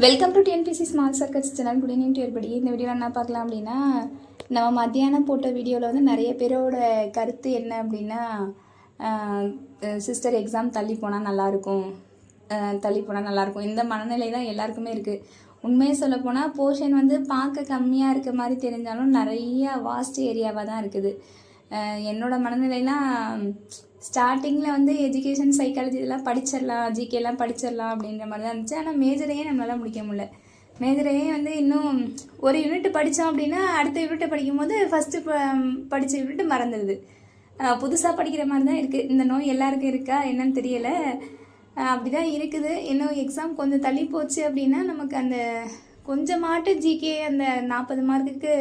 Welcome to TNPSC small circuits channel. Good evening to everybody. இந்த வீடியோவில் என்ன பார்க்கலாம் அப்படின்னா, நம்ம மத்தியானம் போட்ட வீடியோவில் வந்து நிறைய பேரோட கருத்து என்ன அப்படின்னா, சிஸ்டர் எக்ஸாம் தள்ளி போனால் நல்லாயிருக்கும், இந்த மனநிலை தான் எல்லாருக்குமே இருக்குது. உண்மையை சொல்லப்போனால் போர்ஷன் வந்து பார்க்க கம்மியாக இருக்க மாதிரி தெரிஞ்சாலும் நிறையா வாஸ்ட் ஏரியாவாக தான் இருக்குது. என்னோடய மனநிலைலாம் ஸ்டார்டிங்கில் வந்து எஜுகேஷன் சைக்காலஜி இதெல்லாம் படிச்சிடலாம், ஜிகேலாம் படிச்சிடலாம் அப்படின்ற மாதிரி தான் இருந்துச்சு. ஆனால் மேஜரையே நம்மளால் முடிக்க முடியல. மேஜரையே வந்து இன்னும் ஒரு யூனிட் படித்தோம் அப்படின்னா அடுத்த யூனிட்டை படிக்கும்போது ஃபஸ்ட்டு படித்த யூனிட் மறந்துடுது. புதுசாக படிக்கிற மாதிரி தான் இருக்குது. இந்த நோய் எல்லாருக்கும் இருக்கா என்னன்னு தெரியலை, அப்படி தான் இருக்குது. இன்னும் எக்ஸாம் கொஞ்சம் தள்ளி போச்சு அப்படின்னா நமக்கு அந்த கொஞ்சமாட்டு ஜிகே அந்த 40 மார்க்குக்கு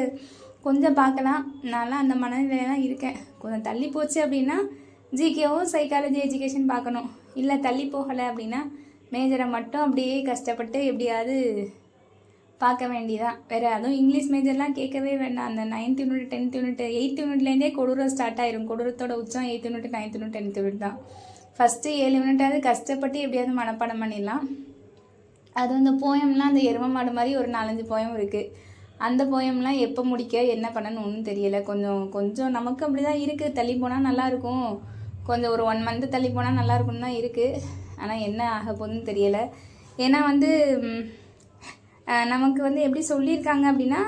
கொஞ்சம் பார்க்கலாம். நான்லாம் அந்த மனநிலையில தான் இருக்கேன். கொஞ்சம் தள்ளி போச்சு அப்படின்னா ஜிகேவும் சைக்காலஜி எஜுகேஷன் பார்க்கணும். இல்லை தள்ளி போகலை அப்படின்னா மேஜரை மட்டும் அப்படியே கஷ்டப்பட்டு எப்படியாவது பார்க்க வேண்டியதான். வேறு அதுவும் இங்கிலீஷ் மேஜர்லாம் கேட்கவே வேண்டாம். அந்த 9th unit 10th unit 8th யூனிட்லேருந்தே கொடூரம் ஸ்டார்ட் ஆயிரும். கொடூரத்தோட உச்சம் 8th unit 9th unit 10th unit தான். ஃபஸ்ட்டு 7 யூனிட்டாவது கஷ்டப்பட்டு எப்படியாவது மனப்பாடம் பண்ணிடலாம். அது அந்த போயம்லாம் அந்த எரும மாடு மாதிரி ஒரு 4-5 போயம் இருக்குது. அந்த போயம்லாம் எப்போ முடிக்க என்ன பண்ணணும்னு ஒன்றும் தெரியலை. கொஞ்சம் நமக்கு அப்படி தான் இருக்குது. தள்ளி போனால் நல்லாயிருக்கும், கொஞ்சம் ஒரு 1 மந்த்து தள்ளி போனால் நல்லாயிருக்குன்னு தான் இருக்குது. ஆனால் என்ன ஆக போகுதுன்னு தெரியலை. ஏன்னா வந்து நமக்கு வந்து எப்படி சொல்லியிருக்காங்க அப்படின்னா,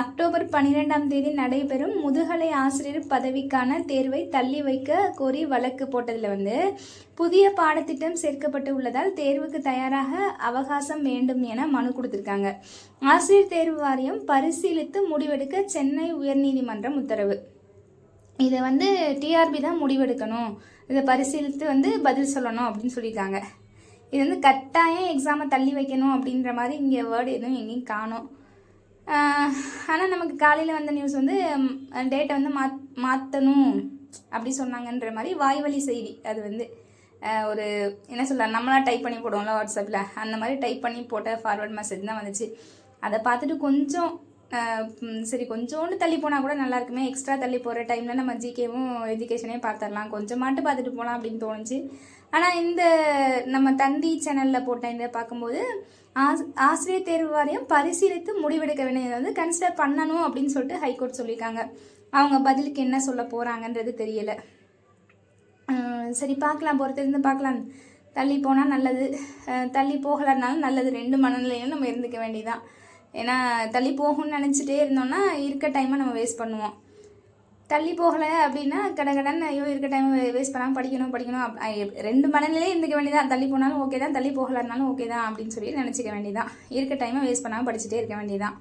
அக்டோபர் 12ஆம் தேதி நடைபெறும் முதுகலை ஆசிரியர் பதவிக்கான தேர்வை தள்ளி வைக்க கோரி வழக்கு போட்டதில் வந்து புதிய பாடத்திட்டம் சேர்க்கப்பட்டு உள்ளதால் தேர்வுக்கு தயாராக அவகாசம் வேண்டும் என மனு கொடுத்துருக்காங்க. ஆசிரியர் தேர்வு வாரியம் பரிசீலித்து முடிவெடுக்க சென்னை உயர்நீதிமன்றம் உத்தரவு. இதை வந்து டிஆர்பி தான் முடிவெடுக்கணும், இதை பரிசீலித்து வந்து பதில் சொல்லணும் அப்படின்னு சொல்லியிருக்காங்க. இது வந்து கட்டாயம் எக்ஸாமை தள்ளி வைக்கணும் அப்படின்ற மாதிரி இங்கே வேர்டு எதுவும் எங்கேயும் காணும். ஆனால் நமக்கு காலையில் வந்த நியூஸ் வந்து டேட்டை வந்து மாற்றணும் அப்படி சொன்னாங்கன்ற மாதிரி வாய்வழி செய்தி. அது வந்து ஒரு என்ன சொல்ல, நம்மளாம் டைப் பண்ணி போடுவோம்ல வாட்ஸ்அப்பில், அந்த மாதிரி டைப் பண்ணி போட்ட ஃபார்வர்ட் மெசேஜ் தான் வந்துச்சு. அதை பார்த்துட்டு கொஞ்சம் சரி கொஞ்சோண்டு தள்ளி போனால் கூட நல்லா இருக்குமே, எக்ஸ்ட்ரா தள்ளி போகிற டைமில் நம்ம ஜிகேவும் எஜுகேஷனையும் பார்த்துடலாம், கொஞ்சமாட்டு பார்த்துட்டு போகலாம் அப்படின்னு தோணுச்சு. ஆனால் இந்த நம்ம தந்தி சேனலில் போட்ட இதை பார்க்கும்போது ஆசிரியர் தேர்வு வாரியம் பரிசீலித்து முடிவெடுக்க வேண்டியதை வந்து கன்சிடர் பண்ணணும் அப்படின்னு சொல்லிட்டு ஹைகோர்ட் சொல்லியிருக்காங்க. அவங்க பதிலுக்கு என்ன சொல்ல போகிறாங்கன்றது தெரியலை. சரி பார்க்கலாம், பொறுத்திருந்து பார்க்கலாம். தள்ளி போனால் நல்லது, தள்ளி போகலைனாலும் நல்லது. 2 மனநிலையும் நம்ம இருந்துக்க வேண்டியதான். ஏன்னா தள்ளி போகணும்னு நினச்சிட்டே இருந்தோம்னா இருக்க டைமை நம்ம வேஸ்ட் பண்ணுவோம். தள்ளி போகலை அப்படின்னா கடகடன்னு ஐயோ இருக்க டைம் வேஸ்ட் பண்ணாமல் படிக்கணும் 2 மனநிலையே இருந்துக்க வேண்டியதான். தள்ளி போனாலும் ஓகே தான், தள்ளி போகலைன்னாலும் ஓகே தான் அப்படின்னு சொல்லி நினச்சிக்க வேண்டியதான். இருக்க டைமை வேஸ்ட் பண்ணாமல் படிச்சுட்டே இருக்க வேண்டியதான்.